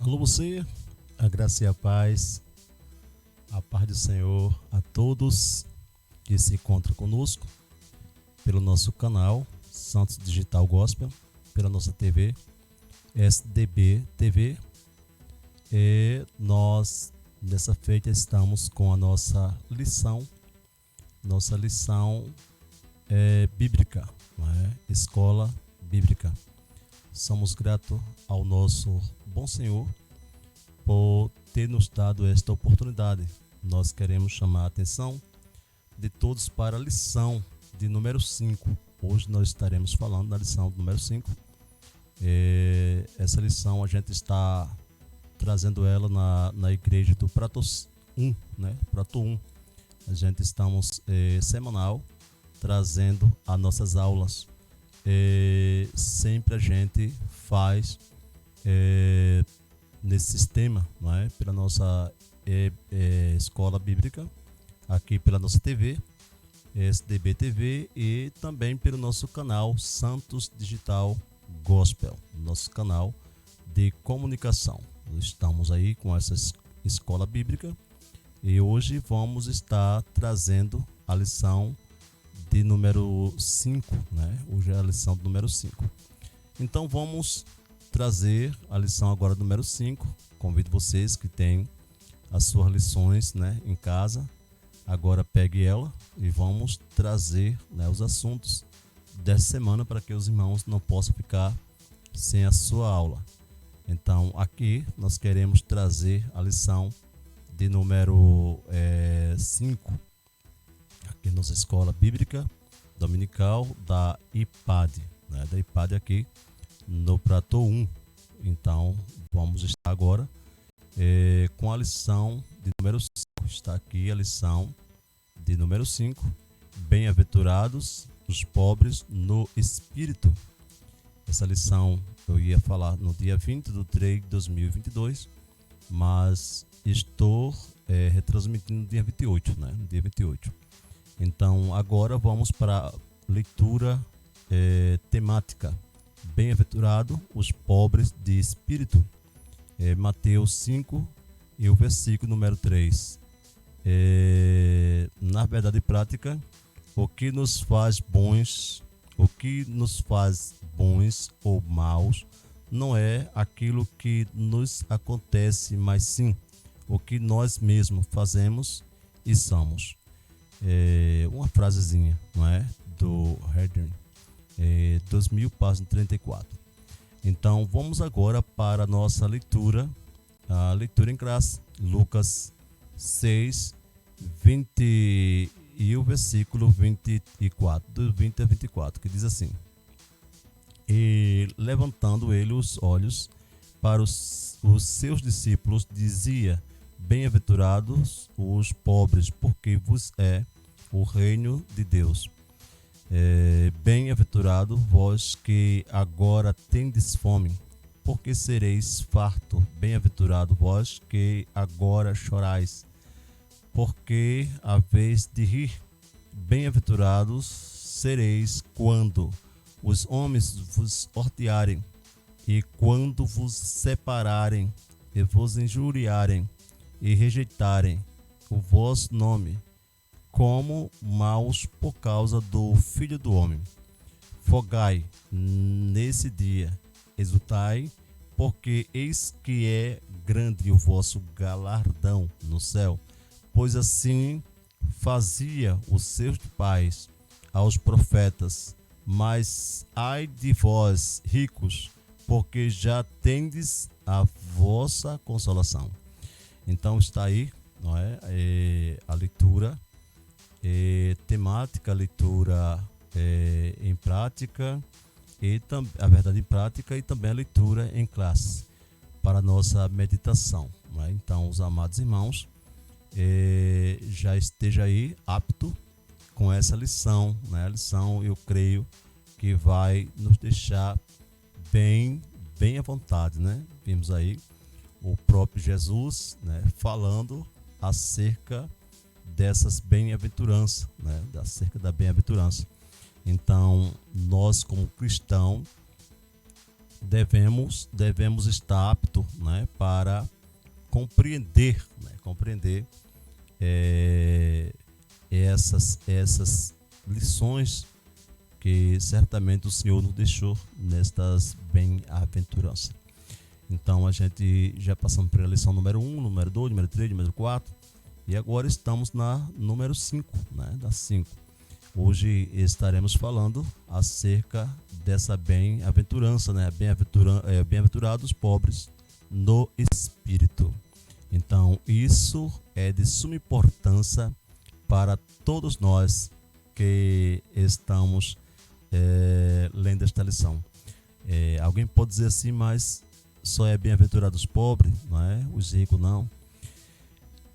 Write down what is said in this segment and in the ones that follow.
Alô você, a graça e a paz do Senhor a todos que se encontram conosco pelo nosso canal Santos Digital Gospel, pela nossa TV SDB TV. E nós nessa feita estamos com a nossa lição bíblica, não é? Escola bíblica. Somos gratos ao nosso bom Senhor por ter nos dado esta oportunidade. Nós queremos chamar a atenção de todos para a lição de número 5. Hoje nós estaremos falando da lição número 5. Essa lição a gente está trazendo ela na igreja do Prato 1, né? Prato 1. A gente estamos semanal trazendo as nossas aulas. Sempre a gente faz nesse sistema, não é? Pela nossa escola bíblica, aqui pela nossa TV, SDB TV, e também pelo nosso canal Santos Digital Gospel, nosso canal de comunicação. Estamos aí com essa escola bíblica e hoje vamos estar trazendo a lição de número 5, né? Hoje é a lição do número 5. Então vamos trazer a lição agora número 5. Convido vocês que têm as suas lições, né, em casa. Agora pegue ela e vamos trazer, né, os assuntos dessa semana para que os irmãos não possam ficar sem a sua aula. Então aqui nós queremos trazer a lição de número 5. Aqui nossa escola bíblica dominical da IPAD, né, da IPAD aqui no Prato 1. Então vamos estar agora com a lição de número 5. Está aqui a lição de número 5. Bem-aventurados os pobres no espírito. Essa lição eu ia falar no dia 20 de 3 de 2022, mas estou retransmitindo no dia 28, né? No dia 28. Então agora vamos para a leitura temática. Bem-aventurado os pobres de espírito. Mateus 5 e o versículo número 3. Na verdade prática, o que nos faz bons ou maus não é aquilo que nos acontece, mas sim o que nós mesmos fazemos e somos. Uma frasezinha, não é? Do Herder, 2000, página 34. Então vamos agora para a nossa leitura, a leitura em classe, Lucas 6, 20 e o versículo 24, do 20 a 24, que diz assim: E levantando ele os olhos para os seus discípulos, dizia: Bem-aventurados os pobres, porque vos é o reino de Deus. Bem-aventurado vós que agora tendes fome, porque sereis farto. Bem-aventurado vós que agora chorais, porque haveis de rir. Bem-aventurados sereis quando os homens vos odiarem, e quando vos separarem, e vos injuriarem, e rejeitarem o vosso nome, como maus por causa do Filho do Homem. Fogai nesse dia, exultai, porque eis que é grande o vosso galardão no céu, pois assim fazia os seus pais aos profetas. Mas ai de vós, ricos, porque já tendes a vossa consolação. Então está aí, não é? A leitura temática, a leitura em prática, e a verdade em prática, e também a leitura em classe para a nossa meditação, não é? Então os amados irmãos já esteja aí apto com essa lição, né? A lição, eu creio que vai nos deixar bem à vontade, né? Vimos aí o próprio Jesus, né, falando acerca dessas bem-aventuranças, né, acerca da bem-aventurança. Então, nós como cristãos devemos estar aptos, né, para compreender, essas lições que certamente o Senhor nos deixou nestas bem-aventuranças. Então a gente já passamos pela lição número 1, número 2, número 3, número 4 e agora estamos na número 5, né, da 5. Hoje estaremos falando acerca dessa bem-aventurança, né, bem-aventurados os pobres no espírito. Então isso é de suma importância para todos nós que estamos lendo esta lição. Alguém pode dizer assim, mas só é bem-aventurado os pobres, não é? Os ricos não.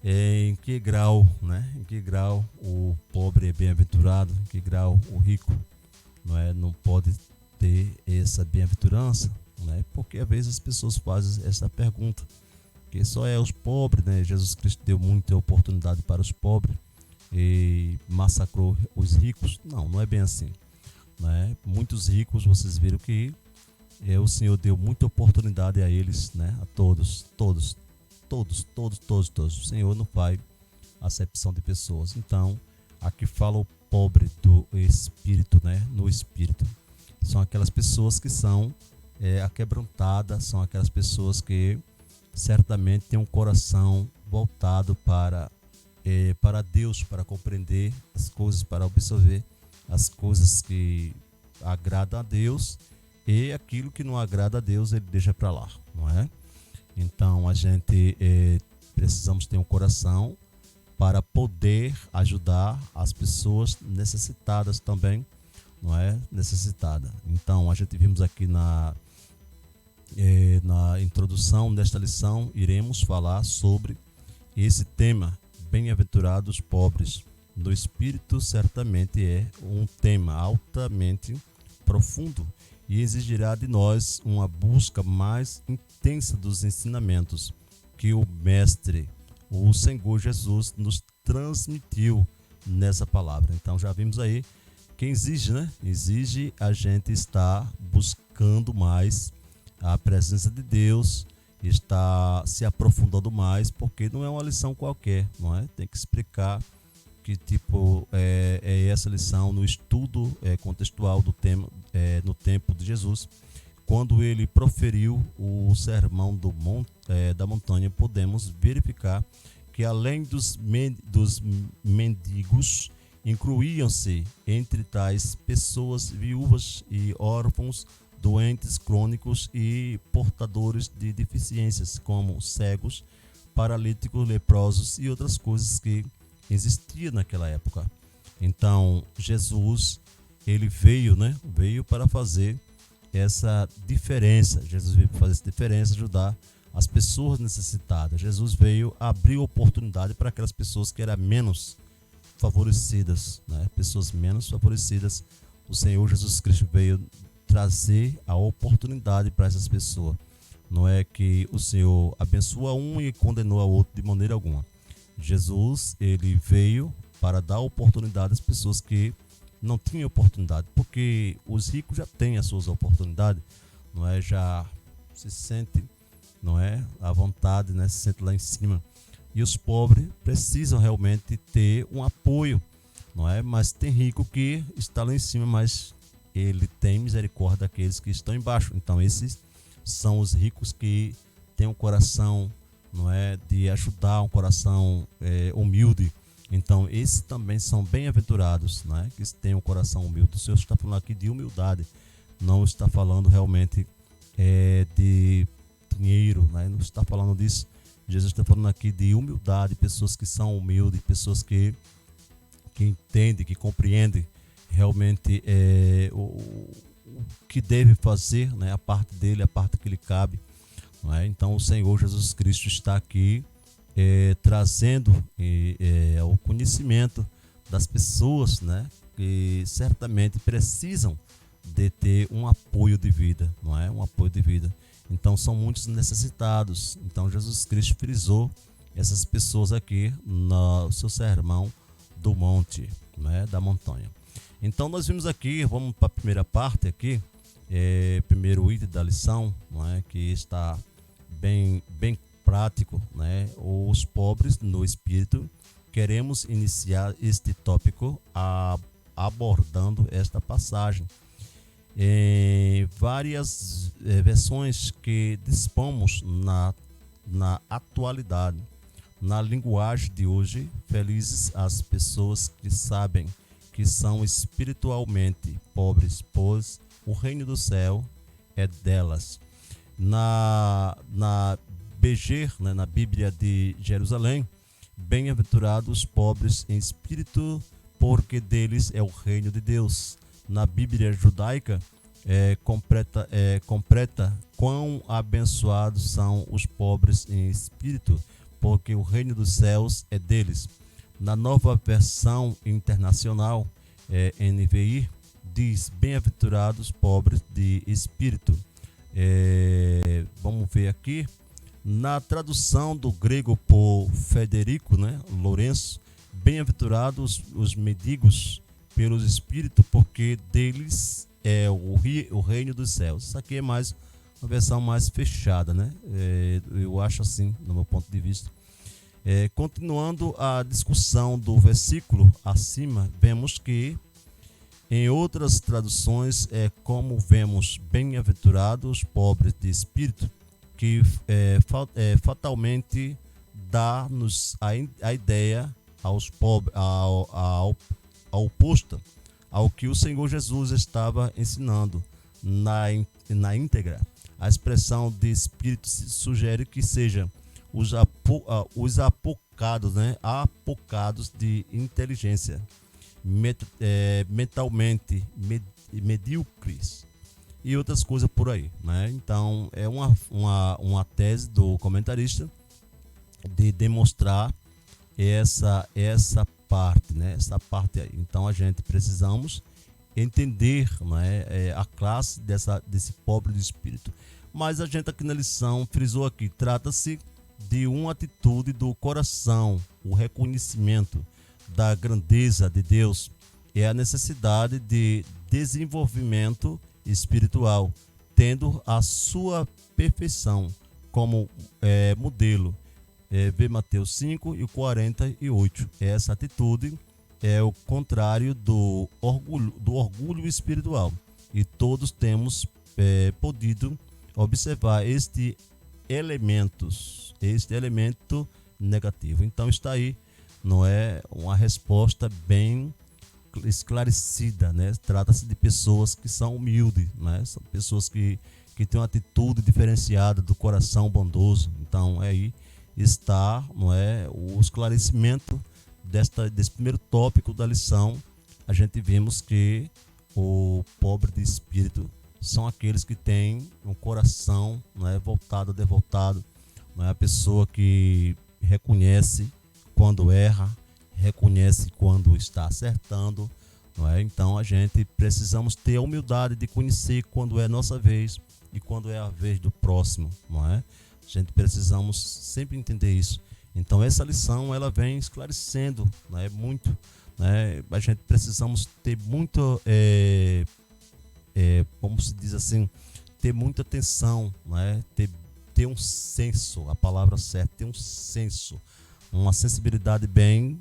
Em que grau, né? Em que grau o pobre é bem-aventurado? Em que grau o rico, não é? Não pode ter essa bem-aventurança, né? Porque às vezes as pessoas fazem essa pergunta, que só é os pobres, né? Jesus Cristo deu muita oportunidade para os pobres e massacrou os ricos. Não é bem assim, né? Muitos ricos, vocês viram que o Senhor deu muita oportunidade a eles, né? A todos. O Senhor não faz acepção de pessoas. Então, aqui fala o pobre do espírito, né? No espírito. São aquelas pessoas que são aquebrantadas, são aquelas pessoas que certamente têm um coração voltado para Deus, para compreender as coisas, para absorver as coisas que agradam a Deus, e aquilo que não agrada a Deus ele deixa para lá, não é? Então a gente precisamos ter um coração para poder ajudar as pessoas necessitadas também, não é? Necessitada. Então a gente vimos aqui na introdução desta lição, iremos falar sobre esse tema, bem-aventurados pobres no espírito. Certamente é um tema altamente profundo e exigirá de nós uma busca mais intensa dos ensinamentos que o Mestre, o Senhor Jesus, nos transmitiu nessa palavra. Então já vimos aí que exige, né? Exige a gente estar buscando mais a presença de Deus, está se aprofundando mais, porque não é uma lição qualquer, não é? Tem que explicar que tipo é essa lição no estudo contextual do tema no tempo de Jesus, quando ele proferiu o sermão da montanha. Podemos verificar que além dos mendigos, incluíam-se entre tais pessoas viúvas e órfãos, doentes crônicos e portadores de deficiências, como cegos, paralíticos, leprosos e outras coisas que existiam naquela época. Então Jesus, ele veio para fazer essa diferença. Jesus veio para fazer essa diferença, ajudar as pessoas necessitadas. Jesus veio abrir oportunidade para aquelas pessoas que eram menos favorecidas, né? Pessoas menos favorecidas. O Senhor Jesus Cristo veio trazer a oportunidade para essas pessoas. Não é que o Senhor abençoa um e condenou a outro de maneira alguma. Jesus, ele veio para dar oportunidade às pessoas que não tinham oportunidade, porque os ricos já têm as suas oportunidades, não é? Já se sente, não é, à vontade, né? Se sente lá em cima. E os pobres precisam realmente ter um apoio, não é? Mas tem rico que está lá em cima, mas ele tem misericórdia daqueles que estão embaixo. Então esses são os ricos que têm um coração, não é, de ajudar, um coração humilde. Então esses também são bem-aventurados, né? Que têm um coração humilde. O Senhor está falando aqui de humildade, não está falando realmente de dinheiro, né? Não está falando disso. Jesus está falando aqui de humildade, pessoas que são humildes, pessoas que entendem, que compreendem realmente o que deve fazer, né? A parte dele, a parte que lhe cabe, não é? Então o Senhor Jesus Cristo está aqui trazendo o conhecimento das pessoas, né? Que certamente precisam de ter um apoio de vida, não é? Um apoio de vida. Então são muitos necessitados. Então Jesus Cristo frisou essas pessoas aqui no seu sermão do monte, né? Da montanha. Então nós vimos aqui, vamos para a primeira parte aqui, primeiro item da lição, não é, que está bem prático, né? Os pobres no espírito. Queremos iniciar este tópico abordando esta passagem. Em várias versões que dispomos na atualidade, na linguagem de hoje, felizes as pessoas que sabem que são espiritualmente pobres, pois o reino do céu é delas. Na BG, né, na Bíblia de Jerusalém, bem-aventurados os pobres em espírito, porque deles é o reino de Deus. Na Bíblia judaica, completa quão abençoados são os pobres em espírito, porque o reino dos céus é deles. Na nova versão internacional, NVI, diz: bem-aventurados pobres de espírito. Vamos ver aqui. Na tradução do grego por Federico, né, Lourenço, bem-aventurados os mendigos pelos espíritos, porque deles é o reino dos céus. Isso aqui é mais uma versão mais fechada, né? Eu acho assim, no meu ponto de vista. Continuando a discussão do versículo acima, vemos que em outras traduções como vemos bem-aventurados os pobres de espírito, que fatalmente dá-nos a ideia aos pobres, ao oposto ao que o Senhor Jesus estava ensinando na íntegra. A expressão de espírito sugere que seja os apocados, né? Apocados de inteligência, mentalmente medíocres e outras coisas por aí, né? Então é uma tese do comentarista de demonstrar essa parte, né? Essa parte aí. Então a gente precisamos entender, né, a classe desse pobre de espírito. Mas a gente aqui na lição frisou aqui, trata-se de uma atitude do coração, o reconhecimento da grandeza de Deus e a necessidade de desenvolvimento espiritual, tendo a sua perfeição como modelo. Vê Mateus 5 e 48. Essa atitude é o contrário do orgulho espiritual. E todos temos podido observar este elemento negativo. Então está aí, não é uma resposta bem esclarecida, né? Trata-se de pessoas que são humildes, né? São pessoas que têm uma atitude diferenciada do coração bondoso. Então aí está, não é, o esclarecimento desse primeiro tópico da lição. A gente vimos que o pobre de espírito são aqueles que têm um coração, não é, devotado, não é, a pessoa que reconhece quando erra, reconhece quando está acertando, não é? Então a gente precisamos ter a humildade de conhecer quando é nossa vez e quando é a vez do próximo, não é? A gente precisamos sempre entender isso. Então essa lição ela vem esclarecendo, né, muito, né? A gente precisamos ter muito, como se diz assim, ter muita atenção, né? Ter um senso, a palavra certa, ter um senso, uma sensibilidade bem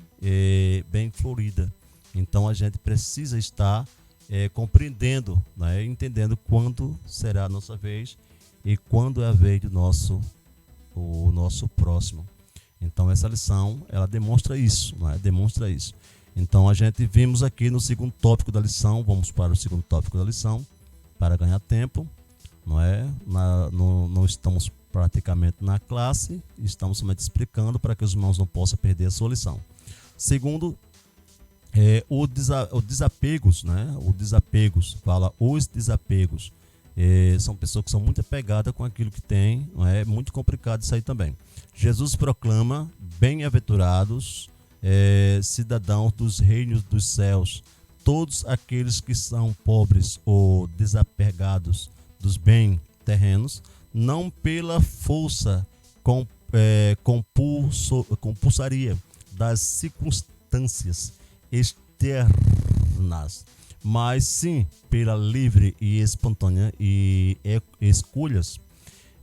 florida. Então a gente precisa estar compreendendo, né, entendendo quando será a nossa vez e quando é a vez do o nosso próximo. Então essa lição ela demonstra isso, né? Demonstra isso. Então a gente vimos aqui no segundo tópico da lição. Vamos para o segundo tópico da lição para ganhar tempo, não é? Não estamos praticamente na classe, estamos somente explicando para que os irmãos não possam perder a sua lição. Segundo, o desapegos, né? O desapegos, fala os desapegos. São pessoas que são muito apegadas com aquilo que tem, não é? Muito complicado isso aí também. Jesus proclama: bem-aventurados cidadãos dos reinos dos céus, todos aqueles que são pobres ou desapegados dos bens terrenos, não pela força compulsaria das circunstâncias externas, mas sim pela livre e espontânea escolhas.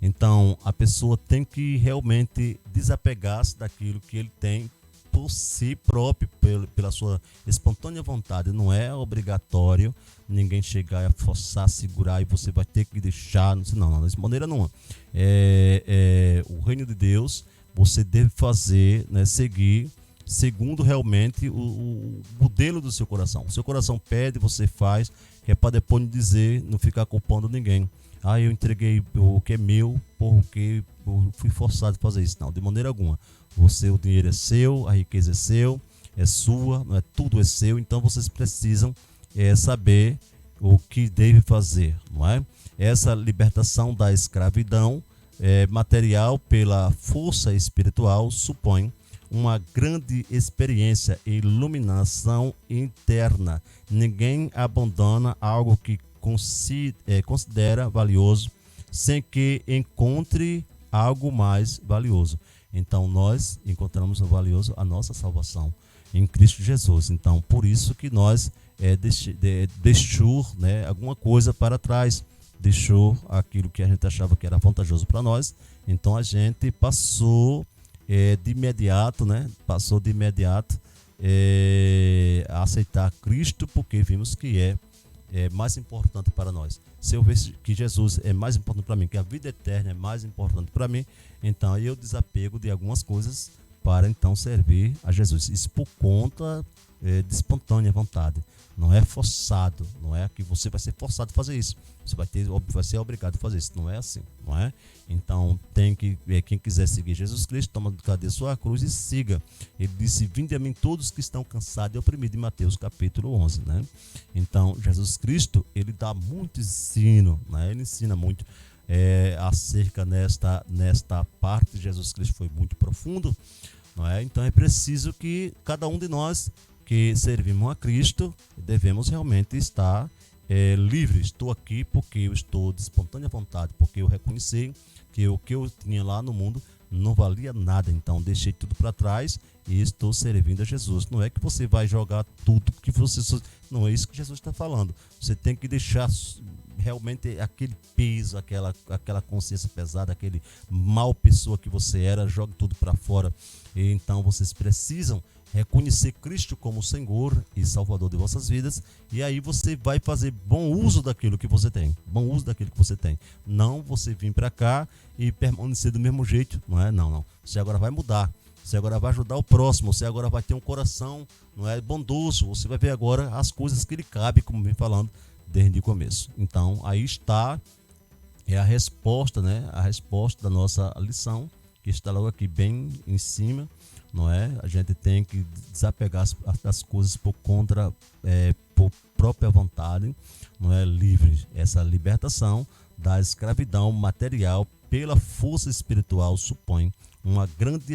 Então, a pessoa tem que realmente desapegar-se daquilo que ele tem por si próprio, pela sua espontânea vontade. Não é obrigatório ninguém chegar a forçar, segurar e você vai ter que deixar. Não, de maneira nenhuma. O reino de Deus, você deve fazer, né, seguir segundo realmente o modelo do seu coração. O seu coração pede, você faz, que é para depois não dizer, não ficar culpando ninguém. Eu entreguei o que é meu porque eu fui forçado a fazer isso. Não, de maneira alguma. O dinheiro é seu, a riqueza é seu, é sua, não é, tudo é seu. Então vocês precisam saber o que deve fazer, não é? Essa libertação da escravidão material pela força espiritual supõe uma grande experiência e iluminação interna. Ninguém abandona algo que considera valioso sem que encontre algo mais valioso. Então nós encontramos o valioso, a nossa salvação em Cristo Jesus. Então por isso que nós deixou, né, alguma coisa para trás, deixou aquilo que a gente achava que era vantajoso para nós. Então a gente passou de imediato, a aceitar Cristo, porque vimos que é mais importante para nós. Se eu ver que Jesus é mais importante para mim, que a vida eterna é mais importante para mim, então eu desapego de algumas coisas para então servir a Jesus. Isso por conta de espontânea vontade. Não é forçado, não é que você vai ser forçado a fazer isso. Você vai ser obrigado a fazer isso. Não é assim, não é? Então quem quiser seguir Jesus Cristo, toma cadê sua cruz e siga. Ele disse: vinde a mim todos que estão cansados e oprimidos, em Mateus capítulo 11, né? Então Jesus Cristo, ele dá muito ensino, né? Ele ensina muito acerca nesta parte. Jesus Cristo foi muito profundo, não é? Então é preciso que cada um de nós que servimos a Cristo devemos realmente estar livre. Estou aqui porque eu estou de espontânea vontade, porque eu reconheci que o que eu tinha lá no mundo não valia nada. Então deixei tudo para trás e estou servindo a Jesus. Não é que você vai jogar tudo que você... Não é isso que Jesus está falando. Você tem que deixar realmente aquele peso, aquela consciência pesada, aquele mal pessoa que você era, jogue tudo para fora. E então vocês precisam reconhecer Cristo como Senhor e Salvador de vossas vidas, e aí você vai fazer bom uso daquilo que você tem. Bom uso daquilo que você tem. Não você vir para cá e permanecer do mesmo jeito, não é? Não. Você agora vai mudar. Você agora vai ajudar o próximo. Você agora vai ter um coração, não é, bondoso. Você vai ver agora as coisas que lhe cabem, como vem falando desde o começo. Então, aí está a resposta, né? A resposta da nossa lição, que está logo aqui bem em cima. Não é? A gente tem que desapegar das coisas por própria vontade, não é? Livre. Essa libertação da escravidão material pela força espiritual supõe uma grande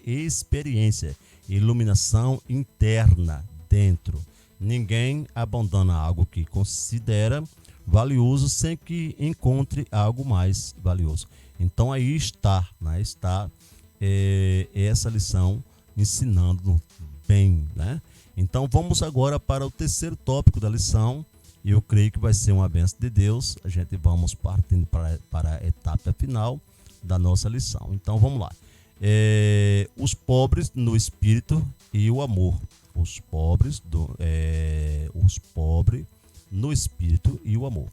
experiência, iluminação interna dentro. Ninguém abandona algo que considera valioso sem que encontre algo mais valioso. Então aí está, né? Essa lição ensinando bem, né? Então vamos agora para o terceiro tópico da lição, e eu creio que vai ser uma bênção de Deus. A gente vamos partindo para a etapa final da nossa lição. Então vamos lá. Os pobres no espírito e o amor. Os pobres no espírito e o amor.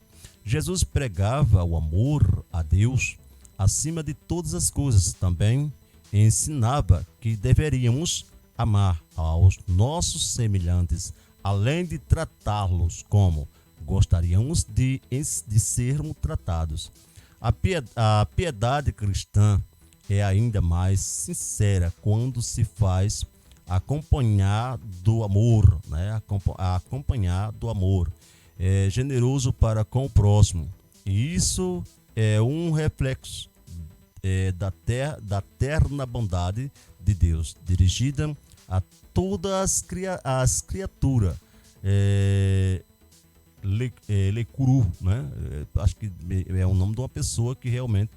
Jesus pregava o amor a Deus acima de todas as coisas. Também ensinava que deveríamos amar aos nossos semelhantes, além de tratá-los como gostaríamos de sermos tratados. A piedade cristã é ainda mais sincera quando se faz acompanhar do amor, né? Acompanhar do amor, generoso para com o próximo. E isso é um reflexo da terna bondade de Deus, dirigida a todas as criaturas. Lecuru, né? Acho que é o nome de uma pessoa que realmente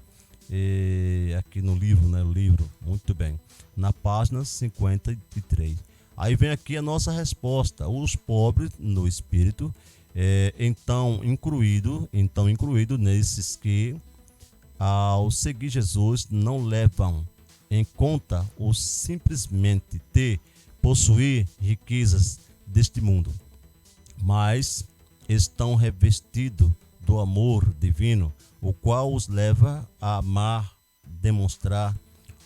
aqui no livro, né? O livro, muito bem. Na página 53. Aí vem aqui a nossa resposta: os pobres no espírito, então incluído nesses que, ao seguir Jesus, não levam em conta o simplesmente possuir riquezas deste mundo, mas estão revestidos do amor divino, o qual os leva a amar, demonstrar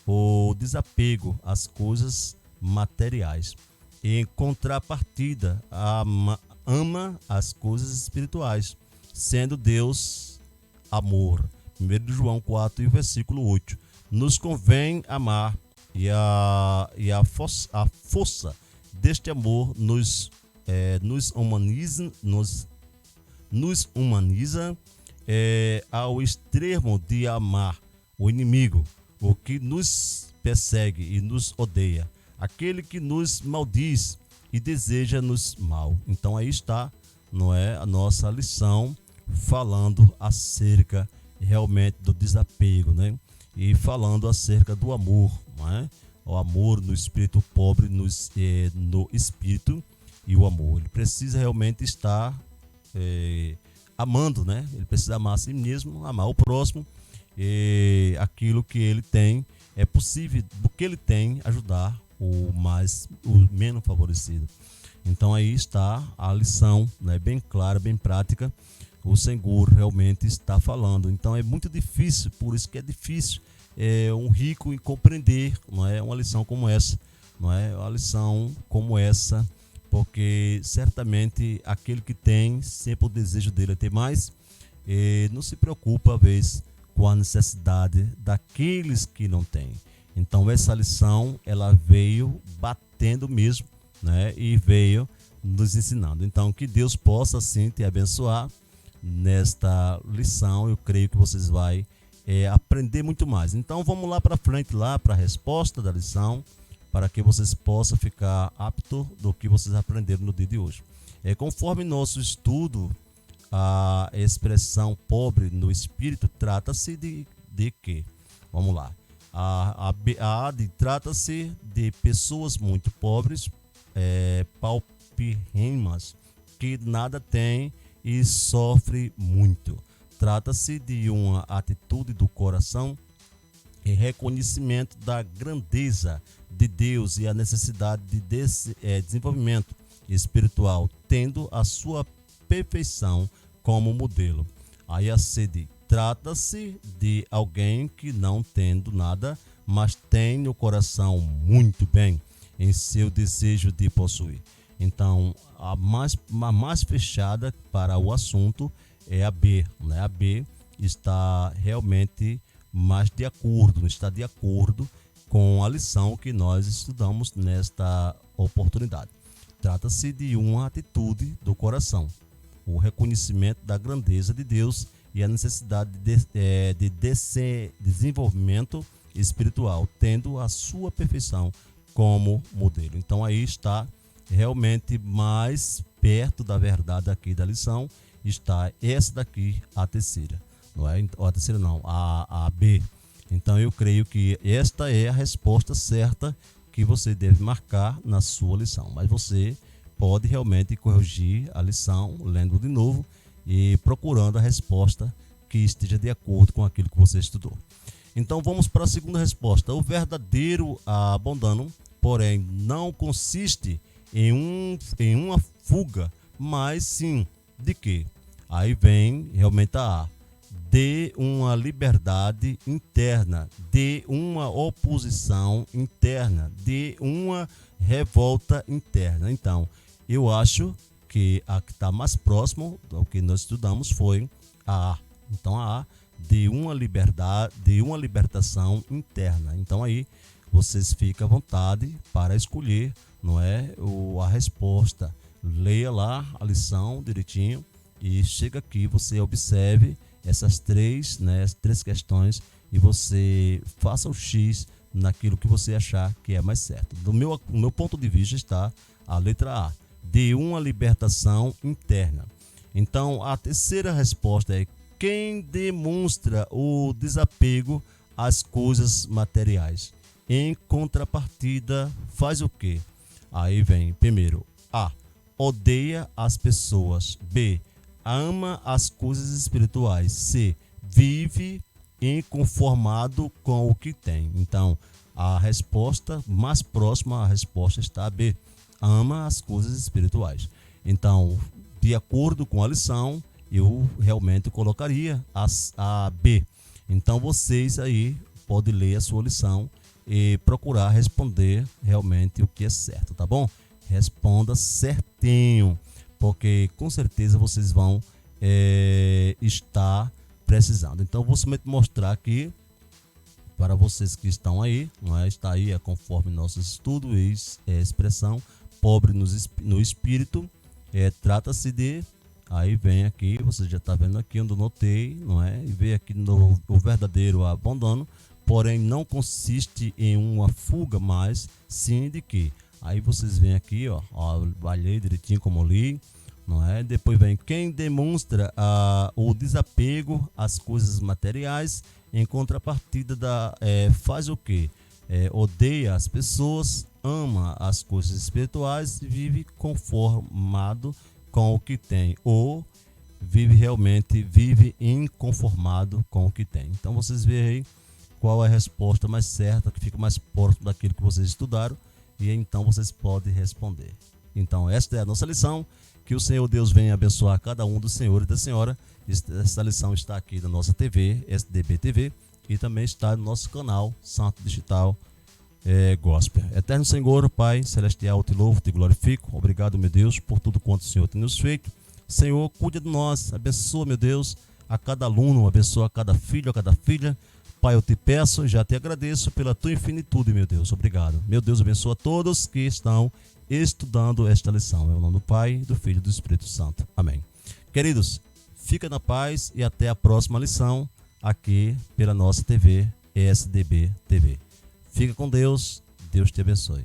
o desapego às coisas materiais. E, em contrapartida, ama as coisas espirituais, sendo Deus amor. 1 João 4, e versículo 8. Nos convém amar, e a força deste amor nos humaniza ao extremo de amar o inimigo, o que nos persegue e nos odeia, aquele que nos maldiz e deseja-nos mal. Então aí está, não é, a nossa lição, falando acerca realmente do desapego, né? E falando acerca do amor, não é? O amor no espírito pobre, no espírito, e o amor. Ele precisa realmente estar amando, né? Ele precisa amar a si mesmo, amar o próximo, e aquilo que ele tem, é possível, do que ele tem, ajudar o menos favorecido. Então aí está a lição, né? Bem clara, bem prática. O Senhor realmente está falando. Então é muito difícil, por isso que é difícil um rico em compreender, não é, uma lição como essa, não é, uma lição como essa, porque certamente aquele que tem, sempre o desejo dele é ter mais, não se preocupa às vezes com a necessidade daqueles que não têm. Então essa lição, ela veio batendo mesmo, né, e veio nos ensinando. Então que Deus possa assim te abençoar nesta lição. Eu creio que vocês vão aprender muito mais. Então vamos lá para frente, lá para a resposta da lição, para que vocês possam ficar apto do que vocês aprenderam no dia de hoje. Conforme nosso estudo, a expressão pobre no espírito trata-se de quê? Vamos lá. Trata-se de pessoas muito pobres, paupérrimas, que nada têm e sofrem muito. Trata-se de uma atitude do coração e reconhecimento da grandeza de Deus e a necessidade de desenvolvimento espiritual, tendo a sua perfeição como modelo. Aí a sede, trata-se de alguém que não tendo nada, mas tem no coração muito bem em seu desejo de possuir. Então, a mais fechada para o assunto é a B, né? A B está realmente mais de acordo, está de acordo com a lição que nós estudamos nesta oportunidade. Trata-se de uma atitude do coração, o reconhecimento da grandeza de Deus e a necessidade de desenvolvimento espiritual, tendo a sua perfeição como modelo. Então aí está realmente mais perto da verdade aqui da lição, está essa daqui, a terceira, não é? A terceira não, a B. Então eu creio que esta é a resposta certa que você deve marcar na sua lição, mas você pode realmente corrigir a lição lendo de novo e procurando a resposta que esteja de acordo com aquilo que você estudou. Então vamos para a segunda resposta. O verdadeiro abandono, porém, não consiste em uma fuga, mas sim de quê? Aí vem realmente a A, de uma liberdade interna, de uma oposição interna, de uma revolta interna. Então, eu acho que a que está mais próximo do que nós estudamos foi a A. Então, a A, de uma liberdade, de uma libertação interna. Então, aí vocês ficam à vontade para escolher, não é, a resposta. Leia lá a lição direitinho e chega aqui, você observe essas três, né, as três questões, e você faça o X naquilo que você achar que é mais certo. Do meu ponto de vista está a letra A, de uma libertação interna. Então a terceira resposta é: quem demonstra o desapego às coisas materiais, em contrapartida, faz o quê? Aí vem primeiro A, odeia as pessoas. B, ama as coisas espirituais. C, vive inconformado com o que tem. Então, a resposta mais próxima à resposta está B, ama as coisas espirituais. Então, de acordo com a lição, eu realmente colocaria a B. Então, vocês aí podem ler a sua lição e procurar responder realmente o que é certo, tá bom? Responda certinho, porque com certeza vocês vão estar precisando. Então, vou somente mostrar aqui para vocês que estão aí, não é? Está aí, conforme nosso estudo e expressão, pobre no espírito, trata-se de, aí vem aqui, você já está vendo aqui onde eu notei, não é? E vê aqui no o verdadeiro abandono, porém não consiste em uma fuga, mas sim de que. Aí vocês veem aqui, ó, valhei direitinho como eu li, não é? Depois vem quem demonstra o desapego às coisas materiais, em contrapartida faz o quê? Odeia as pessoas, ama as coisas espirituais e vive conformado com o que tem, ou vive inconformado com o que tem. Então vocês veem aí qual é a resposta mais certa, que fica mais próximo daquilo que vocês estudaram, e então vocês podem responder. Então esta é a nossa lição. Que o Senhor Deus venha abençoar cada um dos senhores e da senhora. Essa lição está aqui na nossa TV, SDB TV, e também está no nosso canal Santo Digital Gospel. Eterno Senhor, Pai Celestial, te louvo, te glorifico. Obrigado, meu Deus, por tudo quanto o Senhor tem nos feito. Senhor, cuida de nós, abençoa, meu Deus, a cada aluno, abençoa a cada filho, a cada filha. Pai, eu te peço e já te agradeço pela tua infinitude, meu Deus. Obrigado. Meu Deus, abençoa todos que estão estudando esta lição. Em nome do Pai, do Filho e do Espírito Santo. Amém. Queridos, fica na paz e até a próxima lição aqui pela nossa TV, SDB TV. Fica com Deus. Deus te abençoe.